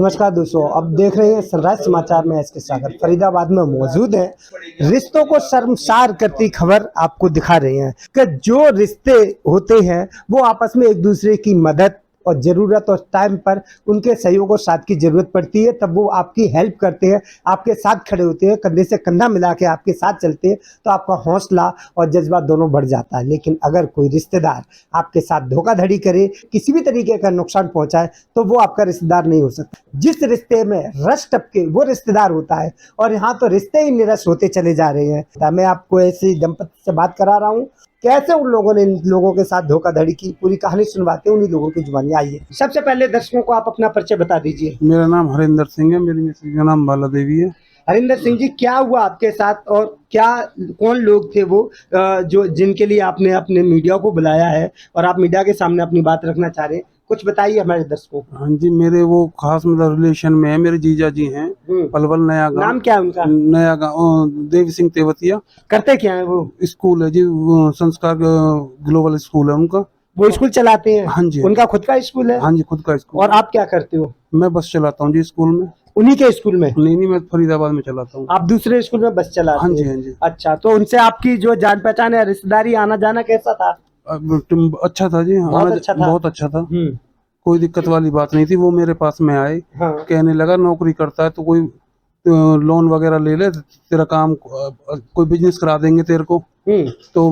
नमस्कार दोस्तों, अब देख रहे हैं सनराइज समाचार में एस के सागर फरीदाबाद में मौजूद है। रिश्तों को शर्मसार करती खबर आपको दिखा रहे हैं कि जो रिश्ते होते हैं वो आपस में एक दूसरे की मदद और ज़रूरत और टाइम पर उनके सहयोग और साथ की ज़रूरत पड़ती है, तब वो आपकी हेल्प करते हैं, आपके साथ खड़े होते हैं, कंधे से कंधा मिला के आपके साथ चलते हैं, तो आपका हौसला और जज्बा दोनों बढ़ जाता है। लेकिन अगर कोई रिश्तेदार आपके साथ धोखाधड़ी करे, किसी भी तरीके का नुकसान पहुंचाए, तो वो आपका रिश्तेदार नहीं हो सकता। जिस रिश्ते में रस टपके वो रिश्तेदार होता है, और यहाँ तो रिश्ते ही निरस होते चले जा रहे हैं। मैं आपको ऐसे दंपति से बात करा रहा हूँ, कैसे उन लोगों ने इन लोगों के साथ धोखाधड़ी की, पूरी कहानी सुनवाते हैं उन्हीं लोगों की जुबानी। आइए, सबसे पहले दर्शकों को आप अपना परिचय बता दीजिए। मेरा नाम हरिंदर सिंह है, मेरी मिसेज का नाम बाला देवी है। हरिंदर सिंह जी, क्या हुआ आपके साथ और क्या कौन लोग थे वो जो जिनके लिए आपने अपने मीडिया को बुलाया है और आप मीडिया के सामने अपनी बात रखना चाह रहे हैं? कुछ बताइए हमारे दर्शकों को। हाँ जी, मेरे वो खास मतलब रिलेशन में है, मेरे जीजा जी हैं। पलवल नया गांव। नाम क्या है उनका? नया गांव देवी सिंह तेवतिया। करते क्या है वो? स्कूल है जी, वो संस्कार ग्लोबल स्कूल है उनका। वो स्कूल चलाते हैं? हाँ जी। उनका खुद का स्कूल है? हाँ जी, खुद का स्कूल। और आप क्या करते हो? मैं बस चलाता हूँ जी स्कूल में। उन्हीं के स्कूल में? नहीं, मैं फरीदाबाद में चलाता हूँ। आप दूसरे स्कूल में बस चलाते हैं? हाँ जी, हाँ जी। अच्छा, तो उनसे आपकी जो जान पहचान है, रिश्तेदारी, आना जाना कैसा था? अच्छा था जी। बहुत अच्छा था? बहुत अच्छा था। कोई दिक्कत वाली बात नहीं थी। वो मेरे पास में आए। हाँ। कहने लगा नौकरी करता है तो कोई लोन वगैरह ले ले, तेरा काम कोई बिजनेस करा देंगे तेरे को। तो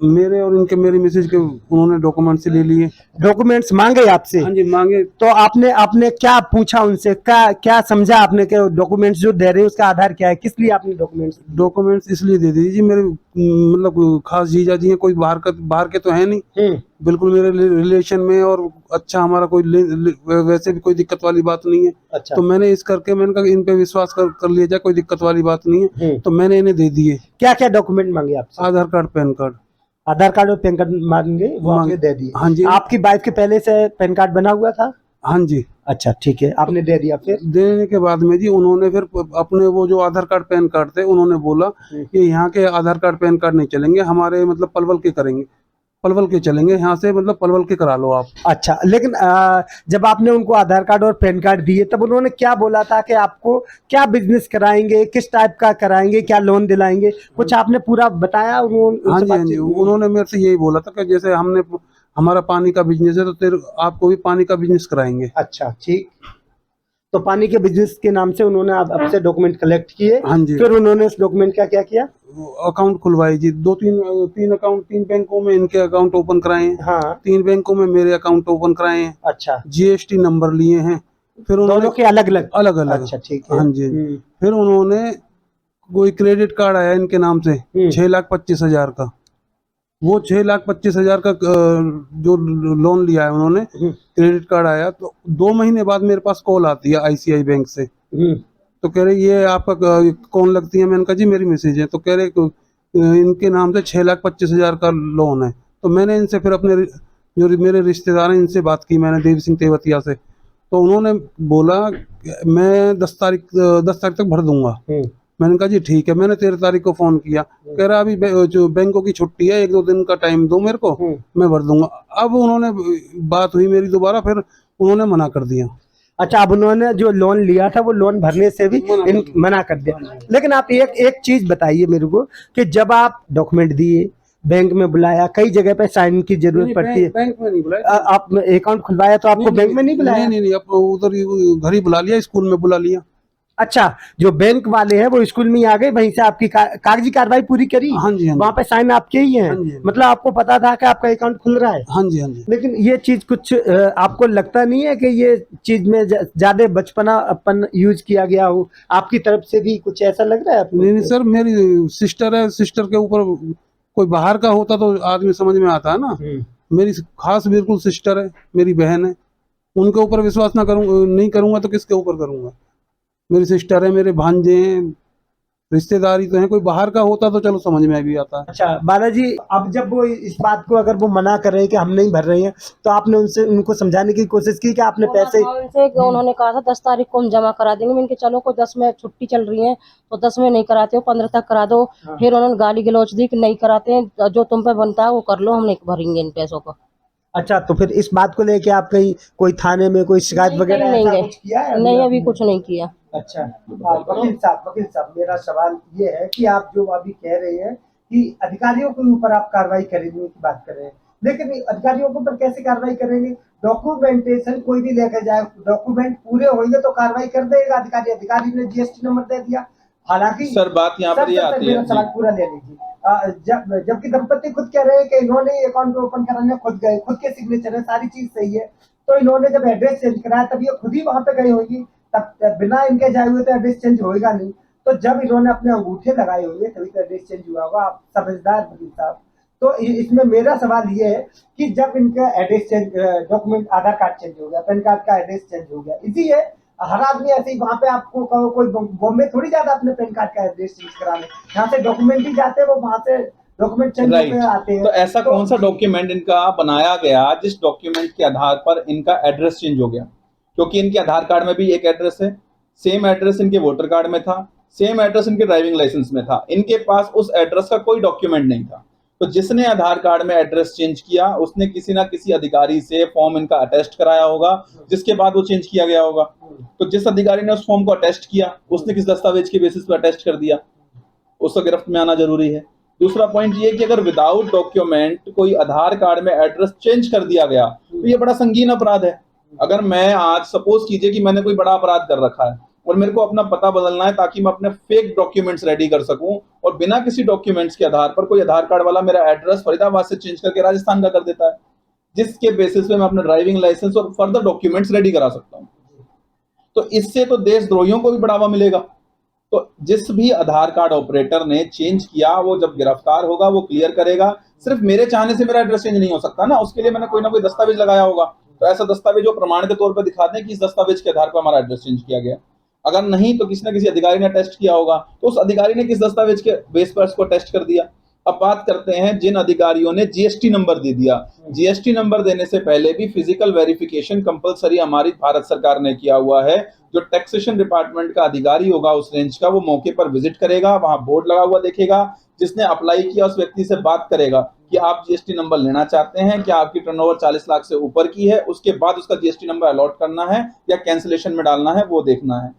मेरे और इनके मेरी मिसेज के उन्होंने डॉक्यूमेंट्स ले लिए। डॉक्यूमेंट्स मांगे आपसे? हाँ जी, मांगे। तो आपने क्या पूछा उनसे? क्या समझा आपने कि डॉक्यूमेंट्स जो दे रहे हैं उसका आधार क्या है? किस लिए आपने डॉक्यूमेंट्स इसलिए दे दीजिए, मेरे मतलब खास जीजा जी हैं, कोई बाहर के तो है नहीं। बिल्कुल मेरे रिलेशन में, और अच्छा हमारा कोई वैसे भी कोई दिक्कत वाली बात नहीं है। अच्छा। तो मैंने इस करके मैंने कहा इन पे विश्वास कर लिया जाए, कोई दिक्कत वाली बात नहीं है। तो मैंने इन्हें दे दिए। क्या क्या डॉक्यूमेंट मांगे आपसे? आधार कार्ड, पैन कार्ड। आधार कार्ड और पैन कार्ड मांगे, वो आपने दे दिए? हाँ जी। आपकी वाइफ के पहले से पैन कार्ड बना हुआ था? हाँ जी। अच्छा, ठीक है, आपने दे दिया। फिर देने के बाद में जी उन्होंने फिर अपने वो जो आधार कार्ड पैन कार्ड थे, उन्होंने बोला कि यहाँ के आधार कार्ड पैन कार्ड नहीं चलेंगे, हमारे मतलब पलवल के करेंगे, पलवल के चलेंगे, यहाँ से मतलब पलवल के करा लो आप। अच्छा, लेकिन जब आपने उनको आधार कार्ड और पैन कार्ड दिए, तब उन्होंने क्या बोला था कि आपको क्या बिजनेस कराएंगे, किस टाइप का कराएंगे, क्या लोन दिलाएंगे? कुछ आपने पूरा बताया? हाँ जी, हाँ जी। उन्होंने मेरे से यही बोला था कि जैसे हमारा पानी का बिजनेस है तो आपको भी पानी का बिजनेस कराएंगे। अच्छा, ठीक। तो पानी के बिजनेस के नाम से उन्होंने आपसे डॉक्यूमेंट कलेक्ट किए। हाँ जी। फिर उन्होंने उस डॉक्यूमेंट का क्या किया? अकाउंट खुलवाई जी। तीन अकाउंट, 3 बैंकों में इनके अकाउंट ओपन कराए हैं। हाँ। 3 बैंकों में मेरे अकाउंट ओपन कराए हैं। अच्छा। GST नंबर लिए हैं। फिर उन्होंने दोनों के अलग अलग? अच्छा, ठीक है। हाँ जी। फिर उन्होंने कोई क्रेडिट कार्ड आया इनके नाम से 6,25,000 का। वो 6,25,000 का जो लोन लिया है उन्होंने, क्रेडिट कार्ड आया। तो 2 महीने बाद मेरे पास कॉल आती है ICICI बैंक से। तो कह रहे ये आपका कौन लगती है? मैंने कहा जी मेरी मिसेज है। तो कह रहे इनके नाम से 6,25,000 का लोन है। तो मैंने इनसे फिर अपने जो मेरे रिश्तेदार हैं इनसे बात की, मैंने देवी सिंह तेवतिया से। तो उन्होंने बोला मैं 10 तारीख तक भर दूंगा। मैंने कहा जी ठीक है। मैंने 13 तारीख को फोन किया, कह रहा अभी जो बैंकों की छुट्टी है, 1-2 दिन का टाइम दो मेरे को, मैं भर दूंगा। अब उन्होंने बात हुई मेरी दोबारा, फिर उन्होंने मना कर दिया। अच्छा, अब उन्होंने जो लोन लिया था वो लोन भरने से भी मना कर दिया। लेकिन आप एक चीज बताइए मेरे को कि जब आप डॉक्यूमेंट दिए, बैंक में बुलाया, कई जगह पे साइन की जरूरत पड़ती है। बैंक में नहीं बुलाया। आप अकाउंट खुलवाया तो आपको बैंक में नहीं बुलाया? नहीं, उधर घर ही बुला लिया, स्कूल में बुला लिया। अच्छा, जो बैंक वाले हैं वो स्कूल में ही आ गए, वहीं से आपकी कागजी कार्रवाई पूरी करी? हाँ जी, हाँ जी। वहाँ पे साइन आपके ही हैं? हाँ जी, हाँ जी। मतलब आपको पता था कि आपका अकाउंट खुल रहा है? हाँ जी, हाँ जी। लेकिन ये चीज कुछ आपको लगता नहीं है कि ये चीज में ज्यादा बचपना अपन यूज किया गया हो आपकी तरफ से भी? कुछ ऐसा लग रहा है आपको? नहीं सर, मेरी सिस्टर है, सिस्टर के ऊपर कोई बाहर का होता तो आदमी समझ में आता है ना। मेरी खास बिल्कुल सिस्टर है, मेरी बहन है। उनके ऊपर विश्वास नहीं करूंगा तो किसके ऊपर करूंगा? मेरी सिस्टर है, मेरे भांजे हैं, रिश्तेदारी तो है। कोई बाहर का होता तो चलो समझ में भी आता है। अच्छा बालाजी, अब जब वो इस बात को अगर वो मना कर रहे हैं कि हम नहीं भर रहे हैं, तो आपने उनको समझाने की कोशिश की कि आपने पैसे? उन्होंने कहा था 10 तारीख को हम जमा करा देंगे। मैंने चलो कोई 10 में छुट्टी चल रही है तो 10 में नहीं कराते हो, 15 तक करा दो। फिर उन्होंने गाली गलौज दी कि नहीं कराते हैं, जो तुम पे बनता है वो कर लो, हम नहीं भरेंगे इन पैसों को। अच्छा, तो फिर इस बात को लेके आप कहीं कोई थाने में कोई शिकायत वगैरह नहीं ऐसा गए। कुछ किया है? नहीं, अभी कुछ नहीं किया। अच्छा, वकील साहब, मेरा सवाल ये है कि आप जो अभी कह रहे हैं कि अधिकारियों के ऊपर आप कार्रवाई करेंगे की बात कर रहे हैं, लेकिन अधिकारियों के ऊपर कैसे कार्रवाई करेंगे? डॉक्यूमेंटेशन कोई भी लेकर जाए, डॉक्यूमेंट पूरे होंगे तो कार्रवाई कर देगा अधिकारी। अधिकारी ने जीएसटी नंबर दे दिया, हालांकि सर बात यहाँ पर ये आती है मेरा सवाल पूरा ले लीजिए। जबकि दंपति खुद कह रहे हैं कि इन्होंने अकाउंट ओपन कराने खुद गए, खुद के सिग्नेचर है, सारी चीज सही है, तो इन्होंने जब एड्रेस चेंज कराया तब ये खुद ही वहां पे गई होगी, तब बिना इनके जाए हुए तो एड्रेस चेंज होएगा नहीं। तो जब इन्होंने अपने अंगूठे लगाए होंगे तभी तो एड्रेस चेंज हुआ होगा। आप समझदार वकील साहब। तो इसमें मेरा सवाल ये है कि जब इनका एड्रेस चेंज, डॉक्यूमेंट आधार कार्ड चेंज हो गया, पैन कार्ड का एड्रेस चेंज हो गया, इजी है, हर आदमी ऐसे ही वहां पे आपको कोई बॉम्बे थोड़ी जाता अपने पैन कार्ड का एड्रेस चेंज कराने, यहाँ से डॉक्यूमेंट ही जाते हैं, वो वहां से डॉक्यूमेंट चेंज होकर आते हैं। तो ऐसा कौन सा डॉक्यूमेंट इनका बनाया गया जिस डॉक्यूमेंट के आधार पर इनका एड्रेस चेंज हो गया? क्योंकि इनके आधार कार्ड में भी एक एड्रेस है, सेम एड्रेस इनके वोटर कार्ड में था, सेम एड्रेस इनके ड्राइविंग लाइसेंस में था, इनके पास उस एड्रेस का कोई डॉक्यूमेंट नहीं था। तो जिसने आधार कार्ड में एड्रेस चेंज किया उसने किसी ना किसी अधिकारी से फॉर्म इनका अटेस्ट कराया होगा, जिसके बाद वो चेंज किया गया होगा। तो जिस अधिकारी ने उस फॉर्म को अटेस्ट किया उसने किस दस्तावेज के बेसिस पर अटेस्ट कर दिया, उसको गिरफ्त में आना जरूरी है। दूसरा पॉइंट ये कि अगर विदाउट डॉक्यूमेंट कोई आधार कार्ड में एड्रेस चेंज कर दिया गया तो ये बड़ा संगीन अपराध है। अगर मैं आज सपोज कीजिए कि मैंने कोई बड़ा अपराध कर रखा है और मेरे को अपना पता बदलना है ताकि मैं अपने फेक डॉक्यूमेंट्स रेडी कर सकूं, और बिना किसी डॉक्यूमेंट्स के आधार पर कोई आधार कार्ड वाला मेरा एड्रेस फरीदाबाद से चेंज करके राजस्थान का कर देता है, जिसके बेसिस पे मैं अपना ड्राइविंग लाइसेंस और फर्दर डॉक्यूमेंट्स रेडी करा सकता हूं, तो इससे तो देशद्रोहियों को भी बढ़ावा मिलेगा। तो जिस भी आधार कार्ड ऑपरेटर ने चेंज किया वो जब गिरफ्तार होगा वो क्लियर करेगा। सिर्फ मेरे चाहने से मेरा एड्रेस चेंज नहीं हो सकता ना, उसके लिए मैंने कोई ना कोई दस्तावेज लगाया होगा। तो ऐसा दस्तावेज जो प्रमाण के तौर पर दिखा दें कि इस दस्तावेज के आधार पर हमारा एड्रेस चेंज किया गया। अगर नहीं तो किसी न किसी अधिकारी ने टेस्ट किया होगा, तो उस अधिकारी ने किस दस्तावेज के बेस पर इसको टेस्ट कर दिया। अब बात करते हैं जिन अधिकारियों ने जीएसटी नंबर दे दिया। जीएसटी नंबर देने से पहले भी फिजिकल वेरिफिकेशन कंपलसरी हमारी भारत सरकार ने किया हुआ है। जो टैक्सेशन डिपार्टमेंट का अधिकारी होगा उस रेंज का, वो मौके पर विजिट करेगा, वहां बोर्ड लगा हुआ देखेगा, जिसने अप्लाई किया उस व्यक्ति से बात करेगा कि आप जीएसटी नंबर लेना चाहते हैं, क्या आपकी टर्नओवर 40 लाख से ऊपर की है, उसके बाद उसका जीएसटी नंबर अलॉट करना है या कैंसिलेशन में डालना है वो देखना है।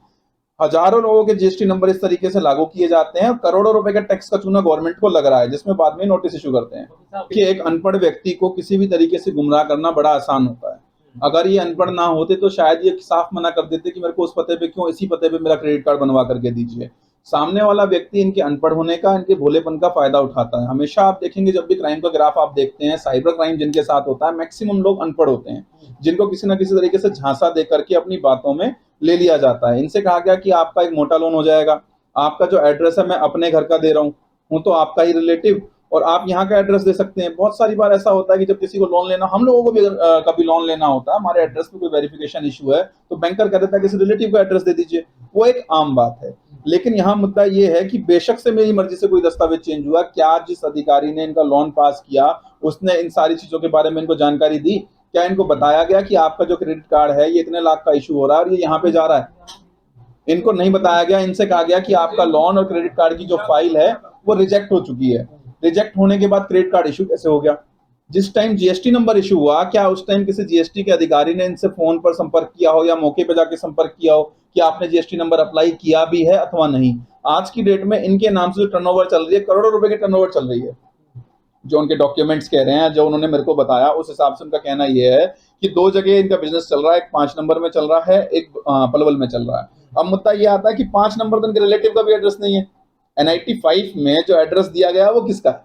हजारों लोगों के जीएसटी नंबर इस तरीके से लागू किए जाते हैं और करोड़ों रुपए का टैक्स का चूना गवर्नमेंट को लग रहा है, जिसमें बाद में नोटिस इशू करते हैं कि एक अनपढ़ व्यक्ति को किसी भी तरीके से गुमराह करना बड़ा आसान होता है। अगर ये अनपढ़ ना होते तो शायद ये साफ मना कर देते कि मेरे को उस पते पे क्यों, इसी पते पे मेरा क्रेडिट कार्ड बनवा करके दीजिए। सामने वाला व्यक्ति इनके अनपढ़ होने का, इनके भोलेपन का फायदा उठाता है। हमेशा आप देखेंगे जब भी क्राइम का ग्राफ आप देखते हैं, साइबर क्राइम जिनके साथ होता है मैक्सिमम लोग अनपढ़ होते हैं, जिनको किसी ना किसी तरीके से झांसा दे करके अपनी बातों में ले लिया जाता है। इनसे कहा गया कि आपका एक मोटा लोन हो जाएगा, आपका जो एड्रेस है मैं अपने घर का दे रहा हूँ तो आपका ही रिलेटिव, और आप यहाँ का एड्रेस दे सकते हैं। बहुत सारी बार ऐसा होता है कि जब किसी को लोन लेना, हम लोगों को भी कभी लोन लेना होता है, हमारे एड्रेस पे कोई वेरिफिकेशन इशू है तो बैंकर कह देता है किसी रिलेटिव को एड्रेस दे दीजिए, वो एक आम बात है। लेकिन यहाँ मुद्दा ये है कि बेशक से मेरी मर्जी से कोई दस्तावेज चेंज हुआ, क्या जिस अधिकारी ने इनका लोन पास किया उसने इन सारी चीजों के बारे में इनको जानकारी दी? क्या इनको बताया गया कि आपका जो क्रेडिट कार्ड है ये इतने लाख का इशू हो रहा है और ये यहाँ पे जा रहा है? इनको नहीं बताया गया। इनसे कहा गया कि आपका लोन और क्रेडिट कार्ड की जो फाइल है वो रिजेक्ट हो चुकी है। रिजेक्ट होने के बाद क्रेडिट कार्ड इशू कैसे हो गया? जिस टाइम जीएसटी नंबर इशू हुआ, क्या उस टाइम किसी जीएसटी के अधिकारी ने इनसे फोन पर संपर्क किया हो या मौके पर जाके संपर्क किया हो कि आपने जीएसटी नंबर अप्लाई किया भी है अथवा नहीं? आज की डेट में इनके नाम से जो टर्नओवर चल रही है, करोड़ों रुपए की टर्नओवर चल रही है। जो उनके डॉक्यूमेंट्स कह रहे हैं, जो उन्होंने मेरे को बताया, उस हिसाब से उनका कहना यह है कि 2 जगह इनका बिजनेस चल रहा है, एक 5 नंबर में चल रहा है, एक पलवल में चल रहा है। अब मुद्दा ये आता है कि 5 नंबर तो इनके रिलेटिव का भी एड्रेस नहीं है। NIT 5 में जो एड्रेस दिया गया वो किसका है?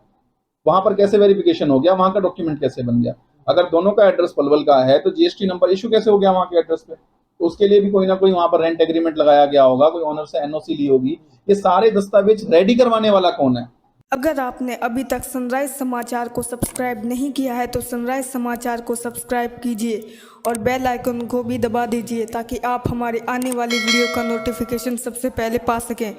वहां पर कैसे वेरिफिकेशन हो गया? वहां का डॉक्यूमेंट कैसे बन गया? अगर दोनों का एड्रेस पलवल का है तो जीएसटी नंबर इशू कैसे हो गया वहां के एड्रेस पे? तो उसके लिए भी कोई ना कोई वहां पर रेंट एग्रीमेंट लगाया गया होगा, कोई ओनर से NOC ली होगी। ये सारे दस्तावेज रेडी करवाने वाला कौन है? अगर आपने अभी तक सनराइज समाचार को सब्सक्राइब नहीं किया है तो सनराइज समाचार को सब्सक्राइब कीजिए और बेल आइकन को भी दबा दीजिए ताकि आप हमारे आने वाली वीडियो का नोटिफिकेशन सबसे पहले पा सकें।